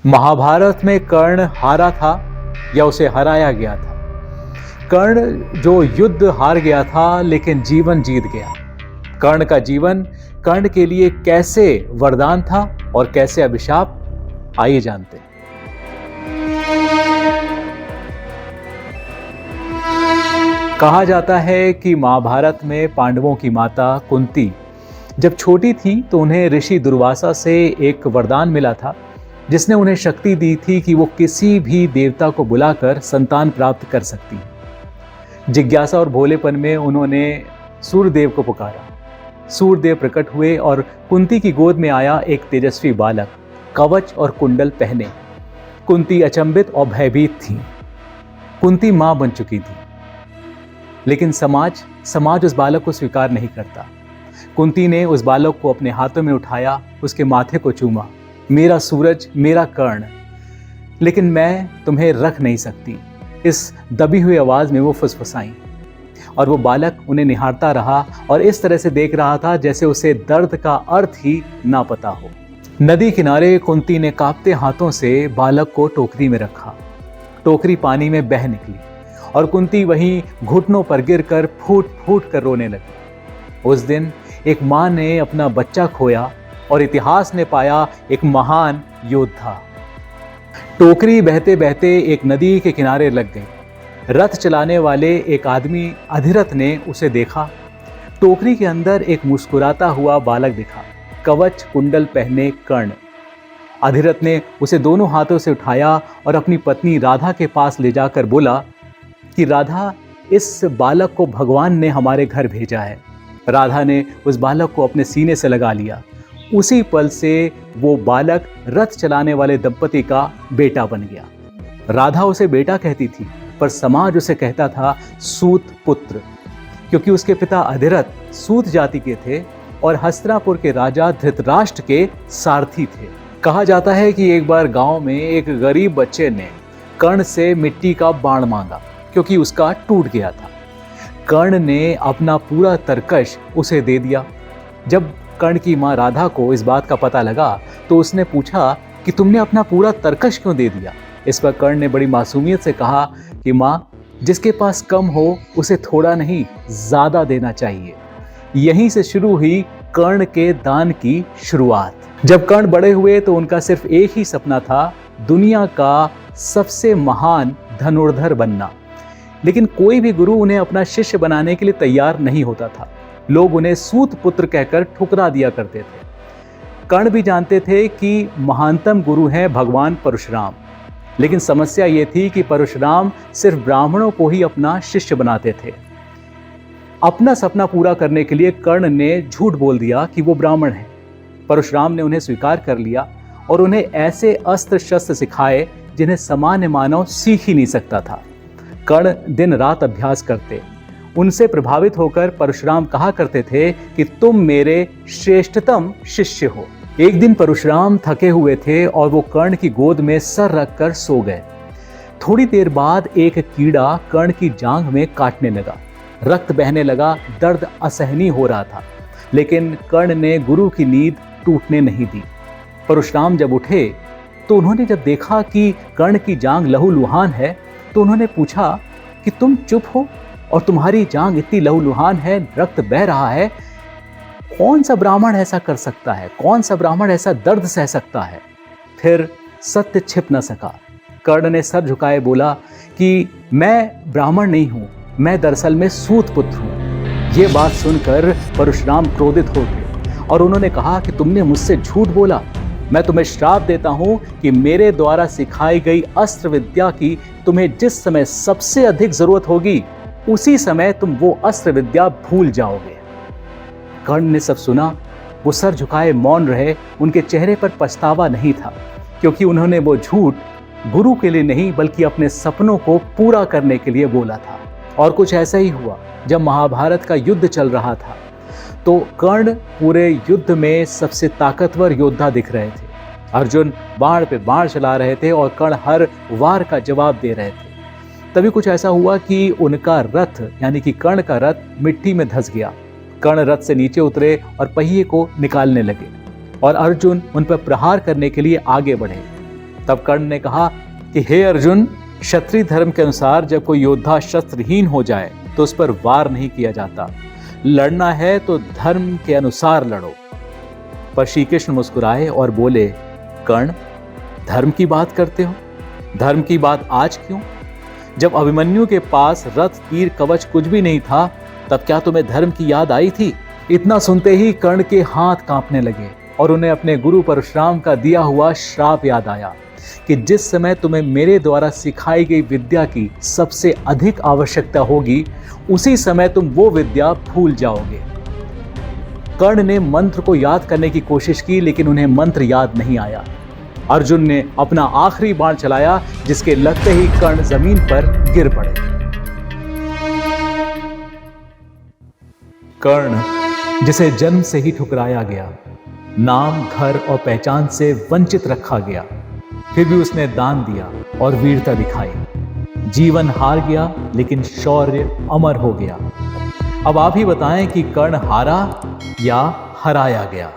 महाभारत में कर्ण हारा था या उसे हराया गया था। कर्ण जो युद्ध हार गया था लेकिन जीवन जीत गया। कर्ण का जीवन कर्ण के लिए कैसे वरदान था और कैसे अभिशाप, आइए जानते हैं। कहा जाता है कि महाभारत में पांडवों की माता कुंती जब छोटी थी तो उन्हें ऋषि दुर्वासा से एक वरदान मिला था, जिसने उन्हें शक्ति दी थी कि वो किसी भी देवता को बुलाकर संतान प्राप्त कर सकती हैं। जिज्ञासा और भोलेपन में उन्होंने सूर्यदेव को पुकारा। सूर्यदेव प्रकट हुए और कुंती की गोद में आया एक तेजस्वी बालक, कवच और कुंडल पहने। कुंती अचंभित और भयभीत थी। कुंती मां बन चुकी थी, लेकिन समाज उस बालक को स्वीकार नहीं करता। कुंती ने उस बालक को अपने हाथों में उठाया, उसके माथे को चूमा। मेरा सूरज, मेरा कर्ण, लेकिन मैं तुम्हें रख नहीं सकती, इस दबी हुई आवाज में वो फुसफुसाई। और वो बालक उन्हें निहारता रहा और इस तरह से देख रहा था जैसे उसे दर्द का अर्थ ही ना पता हो। नदी किनारे कुंती ने कांपते हाथों से बालक को टोकरी में रखा। टोकरी पानी में बह निकली और कुंती वहीं घुटनों पर गिरकर फूट फूट कर रोने लगी। उस दिन एक मां ने अपना बच्चा खोया और इतिहास ने पाया एक महान योद्धा। टोकरी बहते बहते एक नदी के किनारे लग गई। रथ चलाने वाले एक आदमी अधिरथ ने उसे देखा। टोकरी के अंदर एक मुस्कुराता हुआ बालक दिखा, कवच कुंडल पहने कर्ण। अधिरथ ने उसे दोनों हाथों से उठाया और अपनी पत्नी राधा के पास ले जाकर बोला कि राधा, इस बालक को भगवान ने हमारे घर भेजा है। राधा ने उस बालक को अपने सीने से लगा लिया। उसी पल से वो बालक रथ चलाने वाले दंपति का बेटा बन गया। राधा उसे बेटा कहती थी, पर समाज उसे कहता था सूत पुत्र, क्योंकि उसके पिता अधिरथ सूत जाति के थे और हस्तिनापुर के राजा धृतराष्ट्र के सारथी थे। कहा जाता है कि एक बार गांव में एक गरीब बच्चे ने कर्ण से मिट्टी का बाण मांगा, क्योंकि उसका टूट गया था। कर्ण ने अपना पूरा तरकश उसे दे दिया। जब कर्ण की मां राधा को इस बात का पता लगा तो उसने पूछा कि तुमने अपना पूरा तरकश क्यों दे दिया। इस पर कर्ण ने बड़ी मासूमियत से कहा कि मां, जिसके पास कम हो उसे थोड़ा नहीं ज्यादा देना चाहिए। यहीं से शुरू हुई कर्ण के दान की शुरुआत। जब कर्ण बड़े हुए तो उनका सिर्फ एक ही सपना था, दुनिया का सबसे महान धनुर्धर बनना। लेकिन कोई भी गुरु उन्हें अपना शिष्य बनाने के लिए तैयार नहीं होता था। लोग उन्हें सूत पुत्र कहकर ठुकरा दिया करते थे। कर्ण भी जानते थे कि महानतम गुरु हैं भगवान परशुराम, लेकिन समस्या ये थी कि परशुराम सिर्फ ब्राह्मणों को ही अपना शिष्य बनाते थे। अपना सपना पूरा करने के लिए कर्ण ने झूठ बोल दिया कि वो ब्राह्मण हैं। परशुराम ने उन्हें स्वीकार कर लिया और उन्हें ऐसे अस्त्र शस्त्र सिखाए जिन्हें सामान्य मानव सीख ही नहीं सकता था। कर्ण दिन रात अभ्यास करते। उनसे प्रभावित होकर परशुराम कहा करते थे कि तुम मेरे श्रेष्ठतम शिष्य हो। एक दिन परशुराम थके हुए थे और वो कर्ण की गोद में सर रखकर सो गए। थोड़ी देर बाद एक कीड़ा कर्ण की जांघ में काटने लगा। रक्त बहने लगा, दर्द असहनीय हो रहा था, लेकिन कर्ण ने गुरु की नींद टूटने नहीं दी। परशुराम जब उठे तो उन्होंने जब देखा कि कर्ण की जांघ लहूलुहान है तो उन्होंने पूछा कि तुम चुप हो और तुम्हारी जांघ इतनी लहूलुहान है, रक्त बह रहा है, कौन सा ब्राह्मण ऐसा कर सकता है? कौन सा ब्राह्मण ऐसा दर्द सह सकता है? फिर सत्य छिप न सका। कर्ण ने सर झुकाए बोला कि मैं ब्राह्मण नहीं हूं, मैं दरअसल में सूत पुत्र हूं। ये बात सुनकर परशुराम क्रोधित हो गए और उन्होंने कहा कि तुमने मुझसे झूठ बोला। मैं तुम्हें श्राप देता हूं कि मेरे द्वारा सिखाई गई अस्त्र विद्या की तुम्हें जिस समय सबसे अधिक जरूरत होगी, उसी समय तुम वो अस्त्र विद्या भूल जाओगे। कर्ण ने सब सुना। वो सर झुकाए मौन रहे। उनके चेहरे पर पछतावा नहीं था, क्योंकि उन्होंने वो झूठ गुरु के लिए नहीं बल्कि अपने सपनों को पूरा करने के लिए बोला था। और कुछ ऐसा ही हुआ। जब महाभारत का युद्ध चल रहा था तो कर्ण पूरे युद्ध में सबसे ताकतवर योद्धा दिख रहे थे। अर्जुन बाण पे बाण चला रहे थे और कर्ण हर वार का जवाब दे रहे थे। तभी कुछ ऐसा हुआ कि उनका रथ, यानी कि कर्ण का रथ, मिट्टी में धंस गया। कर्ण रथ से नीचे उतरे और पहिए को निकालने लगे और अर्जुन उन पर प्रहार करने के लिए आगे बढ़े। तब कर्ण ने कहा कि हे अर्जुन, क्षत्रिय धर्म के अनुसार जब कोई योद्धा शस्त्रहीन हो जाए तो उस पर वार नहीं किया जाता। लड़ना है तो धर्म के अनुसार लड़ो। पर श्री कृष्ण मुस्कुराए और बोले, कर्ण, धर्म की बात करते हो? धर्म की बात आज क्यों? जब अभिमन्यु के पास रथ, तीर, कवच कुछ भी नहीं था, तब क्या तुम्हें धर्म की याद आई थी? इतना सुनते ही कर्ण के हाथ कांपने लगे और उन्हें अपने गुरु परशुराम का दिया हुआ श्राप याद आया कि जिस समय तुम्हें मेरे द्वारा सिखाई गई विद्या की सबसे अधिक आवश्यकता होगी, उसी समय तुम वो विद्या भूल जाओगे। कर्ण ने मंत्र को याद करने की कोशिश की, लेकिन उन्हें मंत्र याद नहीं आया। अर्जुन ने अपना आखिरी बाण चलाया, जिसके लगते ही कर्ण जमीन पर गिर पड़े। कर्ण, जिसे जन्म से ही ठुकराया गया, नाम, घर और पहचान से वंचित रखा गया, फिर भी उसने दान दिया और वीरता दिखाई। जीवन हार गया, लेकिन शौर्य अमर हो गया। अब आप ही बताएं कि कर्ण हारा या हराया गया?